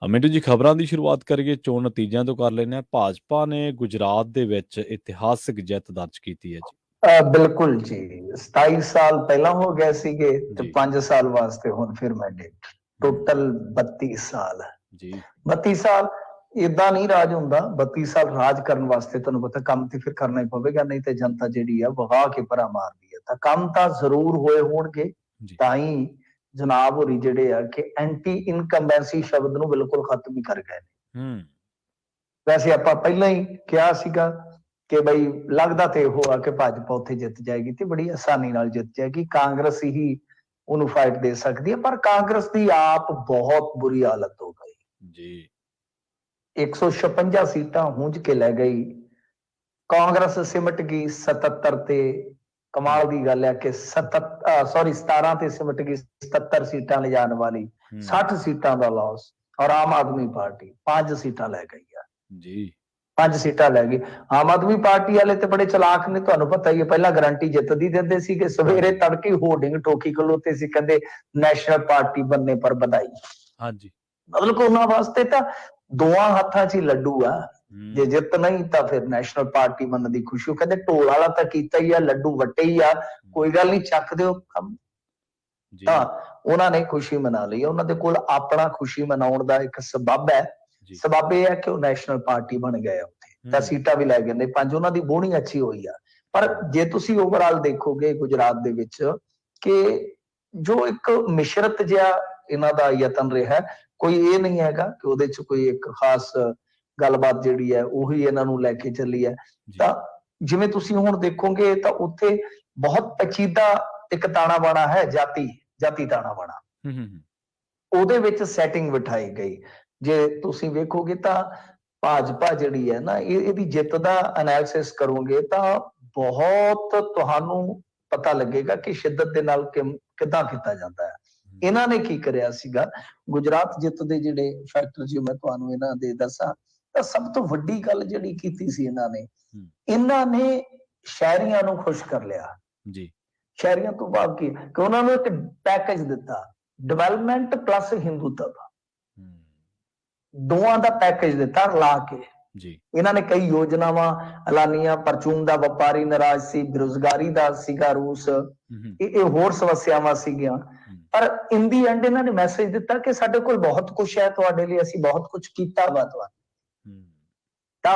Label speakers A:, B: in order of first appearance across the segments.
A: ਮਿੰਟੂ ਜੀ, ਖਬਰਾਂ ਦੀ ਸ਼ੁਰੂਆਤ ਕਰੀਏ ਚੋਣ ਨਤੀਜਿਆਂ ਤੋਂ ਕਰ ਲੈਂਦੇ ਹਾਂ। ਭਾਜਪਾ ਨੇ ਗੁਜਰਾਤ ਦੇ ਵਿੱਚ ਇਤਿਹਾਸਕ ਜਿੱਤ ਦਰਜ ਕੀਤੀ ਹੈ ਜੀ।
B: ਬਿਲਕੁਲ ਜੀ, 27 ਸਾਲ ਪਹਿਲਾਂ ਹੋ ਗਏ ਸੀਗੇ ਤੇ
A: ਜੀ
B: 5 ਸਾਲ ਵਾਸਤੇ ਹੁਣ ਫਿਰ ਮੈਂਡੇਟ, ਟੋਟਲ 32 ਸਾਲ।
A: ਜੀ
B: 32 ਸਾਲ ਇਦਾਂ ਨਹੀਂ ਰਾਜ ਹੁੰਦਾ। 32 ਸਾਲ ਰਾਜ ਕਰਨ ਵਾਸਤੇ ਤੁਹਾਨੂੰ ਪਤਾ ਕੰਮ ਤੇ ਫਿਰ ਕਰਨਾ ਹੀ ਪਵੇਗਾ, ਨਹੀਂ ਤੇ ਜਨਤਾ ਜਿਹੜੀ ਆ ਵਹਾ ਕੇ ਭਰਾ ਮਾਰਦੀ ਹੈ। ਤਾਂ ਕੰਮ ਤਾਂ ਜ਼ਰੂਰ ਹੋਏ ਹੋਣਗੇ,
A: ਜੀ
B: ਤਾਂ ਹੀ ਜਨਾਬ ਹੋਰੀ ਜਿਹੜੇ ਆ ਕਿ ਐਂਟੀ ਇਨਕੰਬੈਂਸੀ ਸ਼ਬਦ ਨੂੰ ਬਿਲਕੁਲ ਖਤਮ ਹੀ ਕਰ ਗਏ ਨੇ। ਵੈਸੇ ਆਪਾਂ ਪਹਿਲਾਂ ਹੀ ਕਿਹਾ ਸੀਗਾ ਕਿ ਬਈ ਲੱਗਦਾ ਤੇ ਉਹ ਆ ਕਿ ਭਾਜਪਾ ਉੱਥੇ ਜਿੱਤ ਜਾਏਗੀ ਤੇ ਬੜੀ ਆਸਾਨੀ ਨਾਲ ਜਿੱਤ ਜਾਏਗੀ, ਕਾਂਗਰਸ ਹੀ ਉਹਨੂੰ ਫਾਈਟ ਦੇ ਸਕਦੀ ਹੈ। ਪਰ ਕਾਂਗਰਸ ਦੀ ਆਪ ਬਹੁਤ ਬੁਰੀ ਹਾਲਤ ਹੋ ਗਈ
A: ਜੀ।
B: 156 ਸੀਟਾਂ ਹੁੰਝ ਕੇ ਲੈ ਗਈ, ਕਾਂਗਰਸ ਸਿਮਟ ਗਈ 77 ਤੇ। ਕਮਾਲ ਦੀ ਗੱਲ ਹੈ ਕਿ 17 ਤੇ ਸਿਮਟ ਗਈ, 77 ਸੀਟਾਂ ਲਿਜਾਣ ਵਾਲੀ 60 ਸੀਟਾਂ ਦਾ ਲਾਸ। ਔਰ ਆਮ ਆਦਮੀ ਪਾਰਟੀ 5 ਸੀਟਾਂ ਲੈ ਗਈ ਆ
A: ਜੀ,
B: 5 ਸੀਟਾਂ ਲੈ ਗਈ। ਆਮ ਆਦਮੀ ਪਾਰਟੀ ਵਾਲੇ ਤੇ ਬੜੇ ਚਲਾਕ ਨੇ, ਤੁਹਾਨੂੰ ਪਤਾ ਹੀ ਹੈ। ਪਹਿਲਾਂ ਗਾਰੰਟੀ ਜਿੱਤਦੀ ਦਿੰਦੇ ਸੀ ਕਿ ਸਵੇਰੇ ਤੜਕੇ ਹੋਰਡਿੰਗ ਠੋਕੀ ਖਲੋਤੇ ਸੀ, ਕਹਿੰਦੇ ਨੈਸ਼ਨਲ ਪਾਰਟੀ ਬੰਨੇ ਪਰ ਵਧਾਈ।
A: ਹਾਂਜੀ,
B: ਮਤਲਬ ਉਹਨਾਂ ਵਾਸਤੇ ਤਾਂ ਦੋਵਾਂ ਹੱਥਾਂ 'ਚ ਹੀ ਲੱਡੂ ਆ। ਜੇ ਜਿੱਤ ਨਹੀਂ ਤਾਂ ਫਿਰ ਨੈਸ਼ਨਲ ਪਾਰਟੀ ਬਣਨ ਦੀ ਖੁਸ਼ੀ। ਉਹ ਕਹਿੰਦੇ ਢੋਲ ਵਾਲਾ ਤਾਂ ਕੀਤਾ ਹੀ ਆ, ਲੱਡੂ ਵੱਟੇ ਹੀ ਆ, ਕੋਈ ਗੱਲ ਨਹੀਂ, ਚੱਕ ਦਿਓ ਕੰਮ। ਤਾਂ ਉਹਨਾਂ ਨੇ ਖੁਸ਼ੀ ਮਨਾ ਲਈ। ਉਹਨਾਂ ਦੇ ਕੋਲ ਆਪਣਾ ਖੁਸ਼ੀ ਮਨਾਉਣ ਦਾ ਇੱਕ ਸਬੱਬ ਹੈ। ਸਬੱਬ ਇਹ ਹੈ ਕਿ ਉਹ ਨੈਸ਼ਨਲ ਪਾਰਟੀ ਬਣ ਗਏ ਉੱਥੇ, ਤਾਂ ਸੀਟਾਂ ਵੀ ਲੈ ਗਏ ਨੇ 5। ਉਹਨਾਂ ਦੀ ਬੋਣੀ ਅੱਛੀ ਹੋਈ ਆ। ਪਰ ਜੇ ਤੁਸੀਂ ਓਵਰਆਲ ਦੇਖੋਗੇ ਗੁਜਰਾਤ ਦੇ ਵਿੱਚ ਕਿ ਜੋ ਇੱਕ ਮਿਸ਼ਰਤ ਜਿਹਾ ਇਹਨਾਂ ਦਾ ਯਤਨ ਰਿਹਾ, ਕੋਈ ਇਹ ਨਹੀਂ ਹੈਗਾ ਕਿ ਉਹਦੇ 'ਚ ਕੋਈ ਇੱਕ ਖਾਸ ਗੱਲਬਾਤ ਜਿਹੜੀ ਹੈ ਉਹੀ ਇਹਨਾਂ ਨੂੰ ਲੈ ਕੇ ਚੱਲੀ ਹੈ। ਤਾਂ ਜਿਵੇਂ ਤੁਸੀਂ ਹੁਣ ਦੇਖੋਗੇ ਤਾਂ ਉੱਥੇ ਬਹੁਤ ਪੇਚੀਦਾ ਇੱਕ ਤਾਣਾ ਬਾਣਾ ਹੈ, ਜਾਤੀ ਤਾਣਾ ਬਾਣਾ। ਉਹਦੇ ਵਿੱਚ ਸੈਟਿੰਗ ਬਿਠਾਈ ਗਈ। ਜੇ ਤੁਸੀਂ ਵੇਖੋਗੇ ਤਾਂ ਭਾਜਪਾ ਜਿਹੜੀ ਹੈ ਨਾ, ਇਹਦੀ ਜਿੱਤ ਦਾ ਐਨਾਲਿਸਿਸ ਕਰੋਗੇ ਤਾਂ ਬਹੁਤ ਤੁਹਾਨੂੰ ਪਤਾ ਲੱਗੇਗਾ ਕਿ ਸ਼ਿੱਦਤ ਦੇ ਨਾਲ ਕਿੱਦਾਂ ਕੀਤਾ ਜਾਂਦਾ ਹੈ। ਇਹਨਾਂ ਨੇ ਕੀ ਕਰਿਆ ਸੀਗਾ ਗੁਜਰਾਤ ਜਿੱਤ ਦੇ ਜਿਹੜੇ ਫੈਕਟਰ, ਜੇ ਮੈਂ ਤੁਹਾਨੂੰ ਇਹਨਾਂ ਦੇ ਦੱਸਾਂ ਤਾਂ ਸਭ ਤੋਂ ਵੱਡੀ ਗੱਲ ਜਿਹੜੀ ਕੀਤੀ ਸੀ ਇਹਨਾਂ ਨੇ ਸ਼ਹਿਰੀਆਂ ਨੂੰ ਖੁਸ਼ ਕਰ ਲਿਆ ਜੀ। ਸ਼ਹਿਰੀਆਂ ਤੋਂ ਬਾਅਦ ਕੀ ਕਿ ਉਹਨਾਂ ਨੂੰ ਇੱਕ ਪੈਕੇਜ ਦਿੱਤਾ, ਡਿਵੈਲਪਮੈਂਟ ਪਲੱਸ ਹਿੰਦੂਤਵ, ਦੋਵਾਂ ਦਾ ਪੈਕੇਜ ਦਿੱਤਾ ਲਾ ਕੇ ਜੀ। ਇਹਨਾਂ ਨੇ ਕਈ ਯੋਜਨਾਵਾਂ ਐਲਾਨੀਆਂ। ਪਰਚੂਨ ਦਾ ਵਪਾਰੀ ਨਾਰਾਜ਼ ਸੀ, ਬੇਰੁਜ਼ਗਾਰੀ ਦਾ ਸੀਗਾ ਰੂਸ, ਇਹ ਹੋਰ ਸਮੱਸਿਆਵਾਂ ਸੀਗੀਆਂ। ਪਰ ਇਨ ਦੀ ਐਂਡ ਇਹਨਾਂ ਨੇ ਮੈਸੇਜ ਦਿੱਤਾ ਕਿ ਸਾਡੇ ਕੋਲ ਬਹੁਤ ਕੁਝ ਹੈ ਤੁਹਾਡੇ ਲਈ, ਅਸੀਂ ਬਹੁਤ ਕੁਝ ਕੀਤਾ ਵਾ ਤੁਹਾਨੂੰ। ਤਾਂ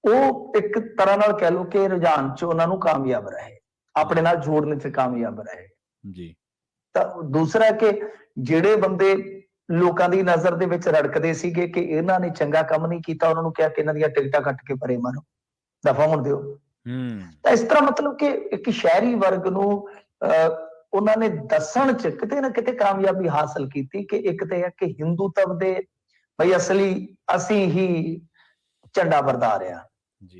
B: ਉਹ ਇੱਕ ਤਰ੍ਹਾਂ ਨਾਲ ਕਹਿ ਲਓ ਕਿ ਰੁਝਾਨ 'ਚ ਉਹਨਾਂ ਨੂੰ ਕਾਮਯਾਬ ਰਹੇ, ਆਪਣੇ ਨਾਲ ਜੋੜਨ 'ਚ ਕਾਮਯਾਬ ਰਹੇ ਜੀ। ਤਾਂ ਦੂਸਰਾ ਕਿ ਜਿਹੜੇ ਬੰਦੇ ਲੋਕਾਂ ਦੀ ਨਜ਼ਰ ਦੇ ਵਿੱਚ ਰੜਕਦੇ ਸੀਗੇ ਕਿ ਇਹਨਾਂ ਨੇ ਚੰਗਾ ਕੰਮ ਨਹੀਂ ਕੀਤਾ, ਉਹਨਾਂ ਨੂੰ ਕਿਹਾ ਕਿ ਇਹਨਾਂ ਦੀਆਂ ਟਿਕਟਾਂ ਕੱਟ ਕੇ ਪਰੇ ਮਾਰੋ, ਦਫਾ ਹੋਣ ਦਿਓ। ਤਾਂ ਇਸ ਤਰ੍ਹਾਂ ਮਤਲਬ ਕਿ ਇੱਕ ਸ਼ਹਿਰੀ ਵਰਗ ਨੂੰ ਉਹਨਾਂ ਨੇ ਦੱਸਣ 'ਚ ਕਿਤੇ ਨਾ ਕਿਤੇ ਕਾਮਯਾਬੀ ਹਾਸਲ ਕੀਤੀ ਕਿ ਇੱਕ ਤੇ ਹੈ ਕਿ ਹਿੰਦੂਤਵ ਦੇ ਬਈ ਅਸਲੀ ਅਸੀਂ ਹੀ ਝੰਡਾ ਬਰਦਾਰ ਆ,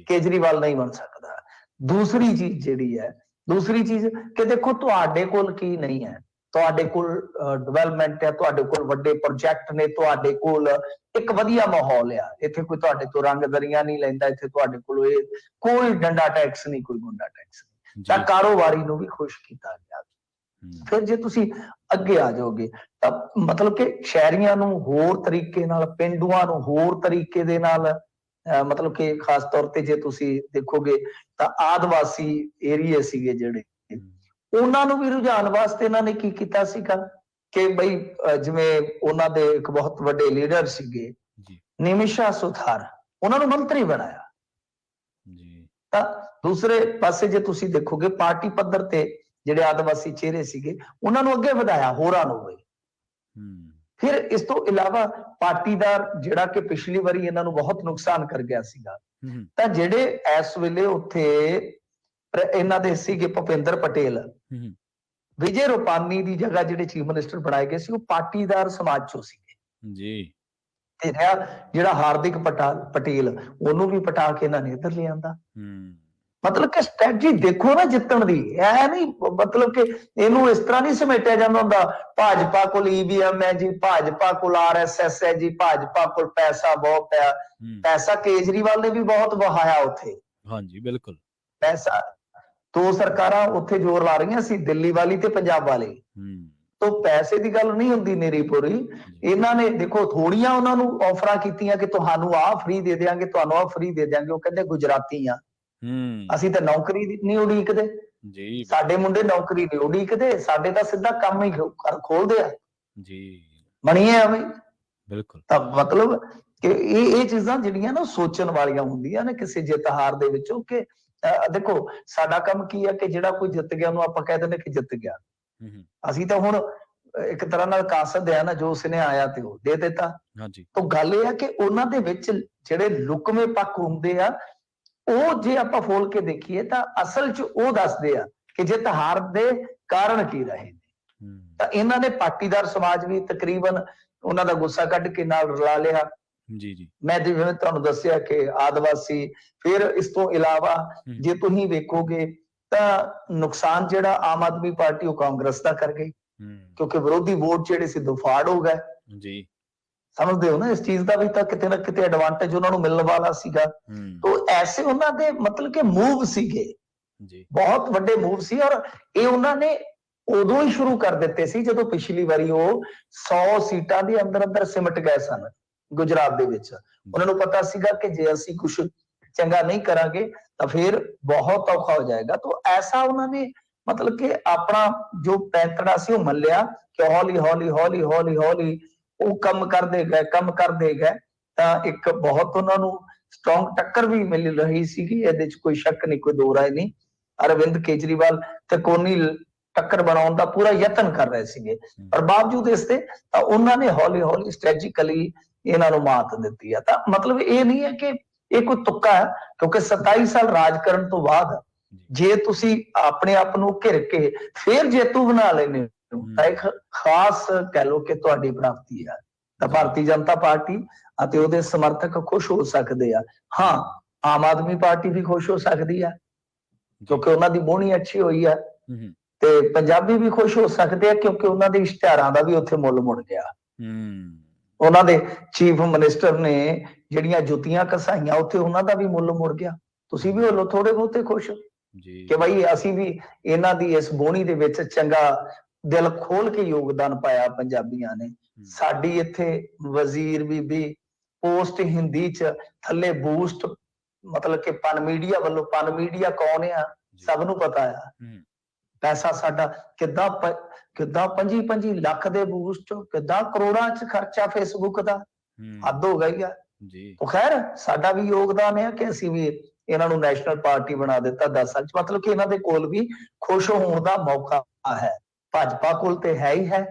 B: ਕੇਜਰੀਵਾਲ ਨਹੀਂ ਬਣ ਸਕਦਾ। ਦੂਸਰੀ ਚੀਜ਼ ਜਿਹੜੀ ਹੈ, ਦੂਸਰੀ ਚੀਜ਼ ਕਿ ਦੇਖੋ ਤੁਹਾਡੇ ਕੋਲ ਕੀ ਨਹੀਂ ਹੈ, ਤੁਹਾਡੇ ਕੋਲ ਡਿਵੈਲਪਮੈਂਟ ਹੈ, ਤੁਹਾਡੇ ਕੋਲ ਵੱਡੇ ਪ੍ਰੋਜੈਕਟ ਨੇ, ਤੁਹਾਡੇ ਕੋਲ ਇੱਕ ਵਧੀਆ ਮਾਹੌਲ ਆ। ਇੱਥੇ ਕੋਈ ਤੁਹਾਡੇ ਤੋਂ ਰੰਗ ਦਰੀਆਂ ਨਹੀਂ ਲੈਂਦਾ, ਇੱਥੇ ਤੁਹਾਡੇ ਕੋਲ ਇਹ ਕੋਈ ਡੰਡਾ ਟੈਕਸ ਨਹੀਂ, ਕੋਈ ਗੁੰਡਾ ਟੈਕਸ ਨਹੀਂ। ਤਾਂ ਕਾਰੋਬਾਰੀ ਨੂੰ ਵੀ ਖੁਸ਼ ਕੀਤਾ ਗਿਆ। ਫਿਰ ਜੇ ਤੁਸੀਂ ਅੱਗੇ ਆ ਜਾਓਗੇ ਤਾਂ ਮਤਲਬ ਕਿ ਸ਼ਹਿਰੀਆਂ ਨੂੰ ਹੋਰ ਤਰੀਕੇ ਨਾਲ, ਪਿੰਡੂਆਂ ਨੂੰ ਹੋਰ ਤਰੀਕੇ ਦੇ ਨਾਲ, ਮਤਲਬ ਕਿ ਖਾਸ ਤੌਰ ਤੇ ਜੇ ਤੁਸੀਂ ਦੇਖੋਗੇ ਤਾਂ ਆਦਿਵਾਸੀ ਏਰੀਏ ਸੀਗੇ ਜਿਹੜੇ, ਉਹਨਾਂ ਨੂੰ ਵੀ ਰੁਝਾਨ ਵਾਸਤੇ ਇਹਨਾਂ ਨੇ ਕੀ ਕੀਤਾ ਸੀਗਾ ਕਿ ਬਈ ਜਿਵੇਂ ਉਹਨਾਂ ਦੇ ਇੱਕ ਬਹੁਤ ਵੱਡੇ ਲੀਡਰ ਸੀਗੇ ਨਿਮਿਸ਼ਾ ਸੁਥਾਰ, ਉਹਨਾਂ ਨੂੰ ਮੰਤਰੀ ਬਣਾਇਆ ਜੀ। ਤਾਂ ਦੂਸਰੇ ਪਾਸੇ ਜੇ ਤੁਸੀਂ ਦੇਖੋਗੇ ਪਾਰਟੀ ਪੱਧਰ ਤੇ ਜਿਹੜੇ ਆਦਿਵਾਸੀ ਚਿਹਰੇ ਸੀਗੇ ਉਹਨਾਂ ਨੂੰ ਅੱਗੇ ਵਧਾਇਆ ਹੋਰਾਂ ਨੂੰ ਵੀ। ਫਿਰ ਇਸ ਤੋਂ ਇਲਾਵਾ ਪਾਟੀਦਾਰ ਜਿਹੜਾ ਕਿ ਪਿਛਲੀ ਵਾਰੀ ਇਹਨਾਂ ਨੂੰ ਬਹੁਤ ਨੁਕਸਾਨ ਕਰ ਗਿਆ ਸੀਗਾ, ਤਾਂ ਜਿਹੜੇ ਇਸ ਵੇਲੇ ਉੱਥੇ ਇਹਨਾਂ ਦੇ ਸੀਗੇ ਭੁਪਿੰਦਰ ਪਟੇਲ, ਵਿਜੇ ਰੂਪਾਨੀ ਦੀ ਜਗ੍ਹਾ ਜਿਹੜੇ ਚੀਫ ਮਿਨਿਸਟਰ ਬਣਾਏ ਗਏ ਸੀ ਉਹ ਪਾਟੀਦਾਰ ਸਮਾਜ ਚੋਂ ਸੀਗੇ ਜੀ। ਤੇ ਜਿਹੜਾ ਹਾਰਦਿਕ ਪਟੇਲ, ਉਹਨੂੰ ਵੀ ਪਟਾ ਕੇ ਇਹਨਾਂ ਨੇ ਇੱਧਰ ਲਿਆਂਦਾ। ਮਤਲਬ ਕਿ ਸਟ੍ਰੈਟਜੀ ਦੇਖੋ ਨਾ ਜਿੱਤਣ ਦੀ, ਇਹ ਨਹੀਂ ਮਤਲਬ ਕਿ ਇਹਨੂੰ ਇਸ ਤਰ੍ਹਾਂ ਨਹੀਂ ਸਮੇਟਿਆ ਜਾਂਦਾ ਹੁੰਦਾ ਭਾਜਪਾ ਕੋਲ EVM ਹੈ ਜੀ, ਭਾਜਪਾ ਕੋਲ RSS ਹੈ ਜੀ, ਭਾਜਪਾ ਕੋਲ ਪੈਸਾ ਬਹੁਤ ਹੈ। ਪੈਸਾ ਕੇਜਰੀਵਾਲ ਨੇ ਵੀ ਬਹੁਤ ਵਹਾਇਆ ਉੱਥੇ।
A: ਹਾਂਜੀ ਬਿਲਕੁਲ,
B: ਪੈਸਾ ਦੋ ਸਰਕਾਰਾਂ ਉੱਥੇ ਜ਼ੋਰ ਲਾ ਰਹੀਆਂ ਸੀ, ਦਿੱਲੀ ਵਾਲੀ ਤੇ ਪੰਜਾਬ ਵਾਲੀ। ਤੋਂ ਪੈਸੇ ਦੀ ਗੱਲ ਨਹੀਂ ਹੁੰਦੀ ਨੇਰੀ ਪੂਰੀ। ਇਹਨਾਂ ਨੇ ਦੇਖੋ ਥੋੜੀਆਂ ਉਹਨਾਂ ਨੂੰ ਆਫਰਾਂ ਕੀਤੀਆਂ ਕਿ ਤੁਹਾਨੂੰ ਆਹ ਫ੍ਰੀ ਦੇ ਦਿਆਂਗੇ, ਤੁਹਾਨੂੰ ਆਹ ਫ੍ਰੀ ਦੇ ਦਿਆਂਗੇ। ਉਹ ਕਹਿੰਦੇ ਗੁਜਰਾਤੀ ਆ, ਅਸੀਂ ਤਾਂ ਨੌਕਰੀ ਨਹੀਂ ਉਡੀਕਦੇ, ਸਾਡੇ ਮੁੰਡੇ ਨੌਕਰੀ ਨਹੀਂ ਉਡੀਕਦੇ, ਸਾਡੇ ਤਾਂ ਸਿੱਧਾ ਕੰਮ ਹੀ ਖੋਲਦੇ ਆ ਜੀ, ਬਣੀਏ ਆ ਬਈ। ਬਿਲਕੁਲ। ਤਾਂ ਮਤਲਬ ਕਿ ਇਹ ਚੀਜ਼ਾਂ ਜਿਹੜੀਆਂ ਨਾ ਸੋਚਣ ਵਾਲੀਆਂ ਹੁੰਦੀਆਂ ਨੇ ਕਿਸੇ ਜਿੱਤ ਹਾਰ ਦੇ ਵਿੱਚੋਂ। ਕਿ ਦੇਖੋ ਸਾਡਾ ਕੰਮ ਕੀ ਹੈ ਕਿ ਜਿਹੜਾ ਕੋਈ ਜਿੱਤ ਗਿਆ ਉਹਨੂੰ ਆਪਾਂ ਕਹਿ ਦਿੰਦੇ ਕਿ ਜਿੱਤ ਗਿਆ। ਅਸੀਂ ਤਾਂ ਹੁਣ ਇੱਕ ਤਰ੍ਹਾਂ ਨਾਲ ਕਾਸਦ ਆ ਨਾ, ਜੋ ਉਸਨੇ ਆਇਆ ਤੇ ਉਹ ਦੇ ਦਿੱਤਾ। ਤਾਂ ਗੱਲ ਇਹ ਆ ਕਿ ਉਹਨਾਂ ਦੇ ਵਿੱਚ ਜਿਹੜੇ ਲੁਕਵੇਂ ਪੱਖ ਹੁੰਦੇ ਆ, ਉਹ ਜੇ ਆਪਾਂ ਫੋਲ ਕੇ ਦੇਖੀਏ ਤਾਂ ਅਸਲ 'ਚ ਉਹ ਦੱਸਦੇ ਆ ਕਿ ਜਿੱਤ ਹਾਰ ਦੇ ਕਾਰਨ ਕੀ ਰਹੇ ਨੇ। ਤਾਂ ਇਹਨਾਂ ਨੇ ਪਾਟੀਦਾਰ ਸਮਾਜ ਵੀ ਤਕਰੀਬਨ ਉਹਨਾਂ ਦਾ ਗੁੱਸਾ ਕੱਢ ਕੇ ਨਾਲ ਰਲਾ ਲਿਆ। ਜੀ। ਮੈਂ ਜਿਵੇਂ ਤੁਹਾਨੂੰ ਦੱਸਿਆ ਕਿ ਆਦਿਵਾਸੀ, ਫਿਰ ਇਸ ਤੋਂ ਇਲਾਵਾ ਜੇ ਤੁਸੀਂ ਵੇਖੋਗੇ ਤਾਂ ਨੁਕਸਾਨ ਜਿਹੜਾ ਆਮ ਆਦਮੀ ਪਾਰਟੀ ਉਹ ਕਾਂਗਰਸ ਦਾ ਕਰ ਗਈ, ਕਿਉਂਕਿ ਵਿਰੋਧੀ ਵੋਟ ਜਿਹੜੇ ਸੀ ਦੁਫਾੜ ਹੋ ਗਏ ਜੀ। ਸਮਝਦੇ ਹੋ ਨਾ ਇਸ ਚੀਜ਼ ਦਾ ਵੀ ਤਾਂ ਕਿਤੇ ਨਾ ਕਿਤੇ ਐਡਵਾਂਟੇਜ ਉਹਨਾਂ ਨੂੰ ਮਿਲਣ ਵਾਲਾ ਸੀਗਾ। ਤਾਂ ਐਸੇ ਉਹਨਾਂ ਦੇ ਮਤਲਬ ਕਿ ਮੂਵ ਸੀਗੇ ਜੀ, ਬਹੁਤ ਵੱਡੇ ਮੂਵ ਸੀ। ਔਰ ਇਹ ਉਹਨਾਂ ਨੇ ਉਦੋਂ ਹੀ ਸ਼ੁਰੂ ਕਰ ਦਿੱਤੇ ਸੀ ਜਦੋਂ ਪਿਛਲੀ ਵਾਰੀ ਉਹ 100 ਸੀਟਾਂ ਦੇ ਅੰਦਰ ਸਿਮਟ ਗਏ ਸਨ ਗੁਜਰਾਤ ਦੇ ਵਿੱਚ। ਉਹਨਾਂ ਨੂੰ ਪਤਾ ਸੀਗਾ ਕਿ ਜੇ ਅਸੀਂ ਕੁਝ ਚੰਗਾ ਨਹੀਂ ਕਰਾਂਗੇ ਤਾਂ ਫਿਰ ਬਹੁਤ ਔਖਾ ਹੋ ਜਾਏਗਾ। ਤਾਂ ਐਸਾ ਉਹਨਾਂ ਨੇ ਮਤਲਬ ਕਿ ਆਪਣਾ ਜੋ ਪੈਂਤੜਾ ਸੀ ਉਹ ਮੱਲਿਆ ਕਿ ਹੌਲੀ ਹੌਲੀ ਹੌਲੀ ਹੌਲੀ ਹੌਲੀ ਉਹ ਕੰਮ ਕਰਦੇ ਗਏ। ਤਾਂ ਇੱਕ ਬਹੁਤ ਉਹਨਾਂ ਨੂੰ ਸਟਰੋਂਗ ਟੱਕਰ ਵੀ ਮਿਲ ਰਹੀ ਸੀਗੀ, ਇਹਦੇ 'ਚ ਕੋਈ ਸ਼ੱਕ ਨਹੀਂ, ਕੋਈ ਦੋ ਰਾਏ ਨਹੀਂ। ਅਰਵਿੰਦ ਕੇਜਰੀਵਾਲ ਤ੍ਰਿਕੋਣੀ ਟੱਕਰ ਬਣਾਉਣ ਦਾ ਪੂਰਾ ਯਤਨ ਕਰ ਰਹੇ ਸੀਗੇ, ਪਰ ਬਾਵਜੂਦ ਇਸ ਦੇ ਤਾਂ ਉਹਨਾਂ ਨੇ ਹੌਲੀ ਹੌਲੀ ਸਟ੍ਰੈਟਜੀਕਲੀ ਇਹਨਾਂ ਨੂੰ ਮਾਤ ਦਿੱਤੀ ਆ। ਤਾਂ ਮਤਲਬ ਇਹ ਨਹੀਂ ਹੈ ਕਿ ਇਹ ਕੋਈ ਤੁੱਕਾ ਹੈ, ਕਿਉਂਕਿ 27 ਸਾਲ ਰਾਜ ਕਰਨ ਤੋਂ ਬਾਅਦ ਜੇ ਤੁਸੀਂ ਆਪਣੇ ਆਪ ਨੂੰ ਘਿਰ ਕੇ ਫਿਰ ਜੇਤੂ ਬਣਾ ਲੈਂਦੇ ਹੋ ਤਾਂ ਇੱਕ ਖਾਸ ਕਹਿ ਲਓ ਕਿ ਤੁਹਾਡੀ ਪ੍ਰਾਪਤੀ ਹੈ। ਤਾਂ ਭਾਰਤੀ ਜਨਤਾ ਪਾਰਟੀ ਅਤੇ ਉਹਦੇ ਸਮਰਥਕ ਖੁਸ਼ ਹੋ ਸਕਦੇ ਆ। ਹਾਂ, ਆਮ ਆਦਮੀ ਪਾਰਟੀ ਵੀ ਖੁਸ਼ ਹੋ ਸਕਦੀ ਆ ਕਿਉਂਕਿ ਉਹਨਾਂ ਦੀ ਬੋਣੀ ਅੱਛੀ ਹੋਈ ਹੈ, ਤੇ ਪੰਜਾਬੀ ਵੀ ਖੁਸ਼ ਹੋ ਸਕਦੇ ਆ ਕਿਉਂਕਿ ਉਹਨਾਂ ਦੇ ਇਸ਼ਤਿਹਾਰਾਂ ਦਾ ਵੀ ਉੱਥੇ ਮੁੱਲ ਮੁੜ ਗਿਆ। ਉਹਨਾਂ ਦੇ ਚੀਫ ਮਿਨਿਸਟਰ ਨੇ ਜਿਹੜੀਆਂ ਜੁੱਤੀਆਂ ਘਸਾਈਆਂ ਉੱਥੇ ਉਹਨਾਂ ਦਾ ਵੀ ਮੁੱਲ ਮੁੜ ਗਿਆ। ਤੁਸੀਂ ਵੀ ਹੋ ਥੋੜੇ ਬਹੁਤੇ ਖੁਸ਼ ਕਿ ਬਈ ਅਸੀਂ ਵੀ ਇਹਨਾਂ ਦੀ ਇਸ ਬੋਣੀ ਦੇ ਵਿੱਚ ਚੰਗਾ ਦਿਲ ਖੋਲ ਕੇ ਯੋਗਦਾਨ ਪਾਇਆ ਪੰਜਾਬੀਆਂ ਨੇ। ਸਾਡੀ ਇੱਥੇ ਵਜ਼ੀਰ ਬੀਬੀ ਪੋਸਟ ਹਿੰਦੀ 'ਚ ਥੱਲੇ ਬੂਸਟ ਮਤਲਬ ਕਿ ਪਨ ਮੀਡੀਆ ਵੱਲੋਂ, ਪਨ ਮੀਡੀਆ ਕੌਣ ਆ ਸਭ ਨੂੰ ਪਤਾ ਆ। ਪੈਸਾ ਸਾਡਾ ਕਿੱਦਾਂ 25 ਲੱਖ ਦੇ ਬੂਸਟ, ਕਿੱਦਾਂ ਕਰੋੜਾਂ 'ਚ ਖਰਚਾ ਫੇਸਬੁੱਕ ਦਾ, ਹੱਦ ਹੋ ਗਈ ਆ ਜੀ। ਉਹ ਖੈਰ ਸਾਡਾ ਵੀ ਯੋਗਦਾਨ ਹੈ ਕਿ ਅਸੀਂ ਵੀ ਇਹਨਾਂ ਨੂੰ ਨੈਸ਼ਨਲ ਪਾਰਟੀ ਬਣਾ ਦਿੱਤਾ 10 ਸਾਲ 'ਚ। ਮਤਲਬ ਕਿ ਇਹਨਾਂ ਦੇ ਕੋਲ ਵੀ ਖੁਸ਼ ਹੋਣ ਦਾ ਮੌਕਾ ਹੈ। ਭਾਜਪਾ ਕੋਲ ਤੇ ਹੈ ਹੀ ਹੈ,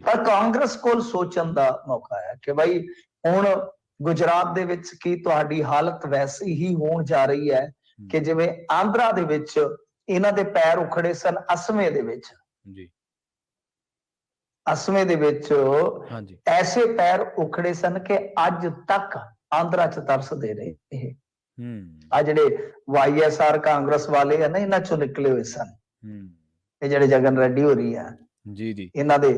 B: ਪਰ ਕਾਂਗਰਸ ਕੋਲ ਸੋਚਣ ਦਾ ਮੌਕਾ ਹੈ ਕਿ ਬਈ ਹੁਣ ਗੁਜਰਾਤ ਦੇ ਵਿੱਚ ਕੀ ਤੁਹਾਡੀ ਹਾਲਤ ਵੈਸੀ ਹੀ ਹੋਣ ਜਾ ਰਹੀ ਹੈ ਕਿ ਜਿਵੇਂ ਆਂਧਰਾ ਦੇ ਵਿੱਚ ਇਹਨਾਂ ਦੇ ਪੈਰ ਉਖੜੇ ਸਨ। ਅਸਮੇ ਦੇ ਵਿੱਚ ਅਸਮੇ ਦੇ ਵਿੱਚ ਐਸੇ ਪੈਰ ਉਖੜੇ ਸਨ ਕਿ ਅੱਜ ਤੱਕ ਆਂਧਰਾ 'ਚ ਤਰਸਦੇ ਰਹੇ। ਇਹ ਆ ਜਿਹੜੇ YSR ਕਾਂਗਰਸ ਵਾਲੇ ਆ ਨਾ, ਇਹਨਾਂ ਚੋਂ ਨਿਕਲੇ ਹੋਏ ਸਨ ਇਹ ਜਿਹੜੇ ਜਗਨ ਰੈਡੀ ਹੋ ਰਹੀ ਆ ਜੀ। ਇਹਨਾਂ ਦੇ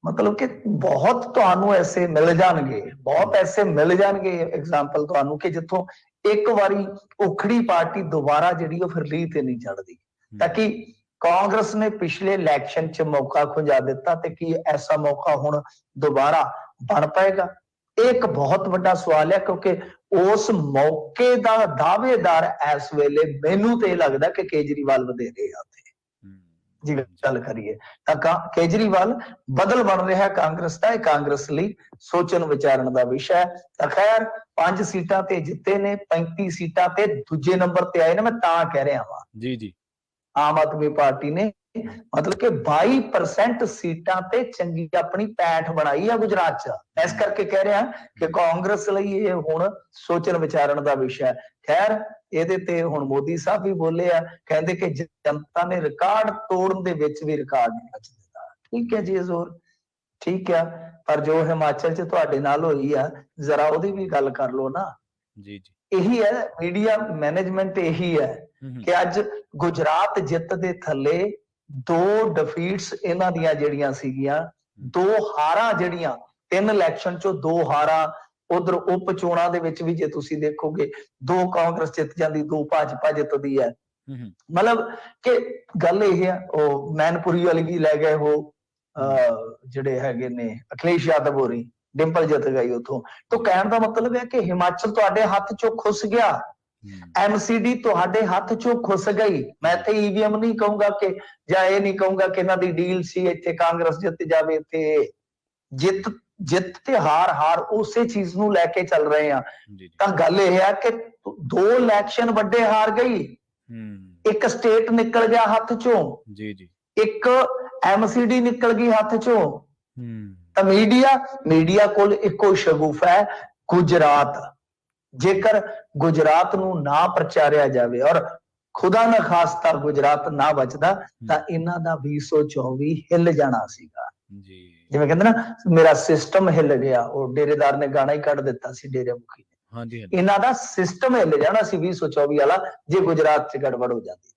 B: ਮਤਲਬ ਕਿ ਬਹੁਤ ਤੁਹਾਨੂੰ ਐਸੇ ਮਿਲ ਜਾਣਗੇ, ਬਹੁਤ ਐਸੇ ਮਿਲ ਜਾਣਗੇ ਐਗਜ਼ਾਮਪਲ ਤੁਹਾਨੂੰ ਕਿ ਜਿੱਥੋਂ ਇੱਕ ਵਾਰੀ ਉਖੜੀ ਪਾਰਟੀ ਦੁਬਾਰਾ ਜਿਹੜੀ ਉਹ ਫਿਰ ਲੀਹ ਤੇ ਨਹੀਂ ਚੜਦੀ। ਤਾਂ ਕਿ ਕਾਂਗਰਸ ਨੇ ਪਿਛਲੇ ਇਲੈਕਸ਼ਨ 'ਚ ਮੌਕਾ ਖੁੰਝਾ ਦਿੱਤਾ ਤੇ ਕੀ ਐਸਾ ਮੌਕਾ ਹੁਣ ਦੁਬਾਰਾ ਬਣ ਪਾਏਗਾ? ਇਹ ਇੱਕ ਬਹੁਤ ਵੱਡਾ ਸਵਾਲ ਹੈ ਕਿਉਂਕਿ ਉਸ ਮੌਕੇ ਦਾ ਦਾਅਵੇਦਾਰ ਇਸ ਵੇਲੇ ਮੈਨੂੰ ਤੇ ਲੱਗਦਾ ਕਿ ਕੇਜਰੀਵਾਲ ਵਧੇਰੇ ਆ ਉੱਥੇ ਜੀ ਗੱਲ ਕਰੀਏ ਤਾਂ ਕੇਜਰੀਵਾਲ ਬਦਲ ਬਣ ਰਿਹਾ ਕਾਂਗਰਸ ਦਾ। ਇਹ ਕਾਂਗਰਸ ਲਈ ਸੋਚਣ ਵਿਚਾਰਨ ਦਾ ਵਿਸ਼ਾ ਹੈ। ਤਾਂ ਖੈਰ 5 ਸੀਟਾਂ ਤੇ ਜਿੱਤੇ ਨੇ, 35 ਸੀਟਾਂ ਤੇ ਦੂਜੇ ਨੰਬਰ ਤੇ ਆਏ ਨੇ। ਮੈਂ ਤਾਂ ਕਹਿ ਰਿਹਾ ਵਾਂ ਜੀ ਆਮ ਆਦਮੀ ਪਾਰਟੀ ਨੇ ਮਤਲਬ ਕਿ 22% ਸੀਟਾਂ ਤੇ ਚੰਗੀ ਆਪਣੀ ਪੈਠ ਬਣਾਈ ਆ ਗੁਜਰਾਤ 'ਚ। ਇਸ ਕਰਕੇ ਕਹਿ ਰਿਹਾ ਕਿ ਕਾਂਗਰਸ ਲਈ ਇਹ ਹੁਣ ਸੋਚਣ ਵਿਚਾਰਨ ਦਾ ਵਿਸ਼ਾ ਹੈ। ਖੈਰ ਇਹਦੇ ਤੇ ਹੁਣ ਮੋਦੀ ਸਾਹਿਬ ਵੀ ਬੋਲੇ ਆ, ਕਹਿੰਦੇ ਕਿ ਜਨਤਾ ਨੇ ਰਿਕਾਰਡ ਤੋੜਨ ਦੇ ਵਿੱਚ ਵੀ ਰਿਕਾਰਡ ਨਹੀਂ ਰਚ ਦਿੱਤਾ। ਠੀਕ ਹੈ ਜੀ ਜ਼ੋਰ, ਠੀਕ ਆ, ਪਰ ਜੋ ਹਿਮਾਚਲ 'ਚ ਤੁਹਾਡੇ ਨਾਲ ਹੋਈ ਆ ਜ਼ਰਾ ਉਹਦੀ ਵੀ ਗੱਲ ਕਰ ਲਓ ਨਾ ਜੀ। ਇਹੀ ਹੈ ਮੀਡੀਆ ਮੈਨੇਜਮੈਂਟ, ਇਹੀ ਹੈ ਕਿ ਅੱਜ ਗੁਜਰਾਤ ਜਿੱਤ ਦੇ ਥੱਲੇ 2 ਡਿਫੀਟਸ ਇਹਨਾਂ ਦੀਆਂ ਜਿਹੜੀਆਂ ਸੀਗੀਆਂ, 2 ਹਾਰਾਂ ਜਿਹੜੀਆਂ 3 ਇਲੈਕਸ਼ਨ 'ਚੋਂ 2 ਹਾਰਾਂ। ਉਧਰ ਉਪ ਚੋਣਾਂ ਦੇ ਵਿੱਚ ਵੀ ਜੇ ਤੁਸੀਂ ਦੇਖੋਗੇ 2 ਕਾਂਗਰਸ ਜਿੱਤ ਜਾਂਦੀ, 2 ਭਾਜਪਾ ਜਿੱਤਦੀ ਹੈ। ਮਤਲਬ ਕਿ ਗੱਲ ਇਹ ਹੈ ਉਹ ਮੈਨਪੁਰੀ ਵਾਲੀ ਵੀ ਲੈ ਗਏ ਉਹ ਜਿਹੜੇ ਹੈਗੇ ਨੇ ਅਖਿਲੇਸ਼ ਯਾਦਵ ਹੋਰੀ, ਡਿੰਪਲ ਜਿੱਤ ਗਈ ਉਥੋਂ। ਤਾਂ ਕਹਿਣ ਦਾ ਮਤਲਬ ਹੈ ਕਿ ਹਿਮਾਚਲ ਤੁਹਾਡੇ ਹੱਥ ਚੋਂ ਖੁੱਸ ਗਿਆ, ਐਮਸੀਡੀ ਤੁਹਾਡੇ ਹੱਥ ਚੋਂ ਖੁੱਸ ਗਈ। ਮੈਂ ਤੇ ਈਵੀਐਮ ਨਹੀਂ ਕਹੂੰਗਾ ਕਿ, ਜਾਂ ਇਹ ਨਹੀਂ ਕਹੂੰਗਾ ਕਿ ਇਹਨਾਂ ਦੀ ਡੀਲ ਸੀ ਇੱਥੇ ਕਾਂਗਰਸ ਜਿੱਤ ਜਾਵੇ। ਇੱਥੇ ਜਿੱਤ ਤੇ ਹਾਰ ਉਸੇ ਚੀਜ਼ ਨੂੰ ਲੈ ਕੇ ਚੱਲ ਰਹੇ ਆ। ਤਾਂ ਗੱਲ ਇਹ ਹੈ ਕਿ 2 ਇਲੈਕਸ਼ਨ ਵੱਡੇ ਹਾਰ ਗਈ, ਇੱਕ ਸਟੇਟ ਨਿਕਲ ਗਿਆ ਹੱਥ ਚੋਂ, ਇੱਕ ਐਮਸੀਡੀ ਨਿਕਲ ਗਈ ਹੱਥ ਚੋਂ। ਤਾਂ ਮੀਡੀਆ ਕੋਲ ਇੱਕੋ ਸ਼ਗੂਫਾ ਹੈ, ਗੁਜਰਾਤ। ਜੇਕਰ ਗੁਜਰਾਤ ਨੂੰ ਨਾ ਪ੍ਰਚਾਰਿਆ ਜਾਵੇ ਔਰ ਖੁਦਾ ਨਾ ਖਾਸਤਾ ਗੁਜਰਾਤ ਨਾ ਬਚਦਾ ਤਾਂ ਇਹਨਾਂ ਦਾ 2024 ਹਿੱਲ ਜਾਣਾ ਸੀਗਾ। ਜਿਵੇਂ ਕਹਿੰਦੇ ਨਾ ਮੇਰਾ ਸਿਸਟਮ ਹਿੱਲ ਗਿਆ, ਉਹ ਡੇਰੇਦਾਰ ਨੇ ਗਾਣਾ ਹੀ ਕੱਢ ਦਿੱਤਾ ਸੀ ਡੇਰੇ ਮੁਖੀ ਨੇ। ਇਹਨਾਂ ਦਾ ਸਿਸਟਮ ਹਿੱਲ ਜਾਣਾ ਸੀ 2024 ਵਾਲਾ ਜੇ ਗੁਜਰਾਤ 'ਚ ਗੜਬੜ ਹੋ ਜਾਂਦੀ।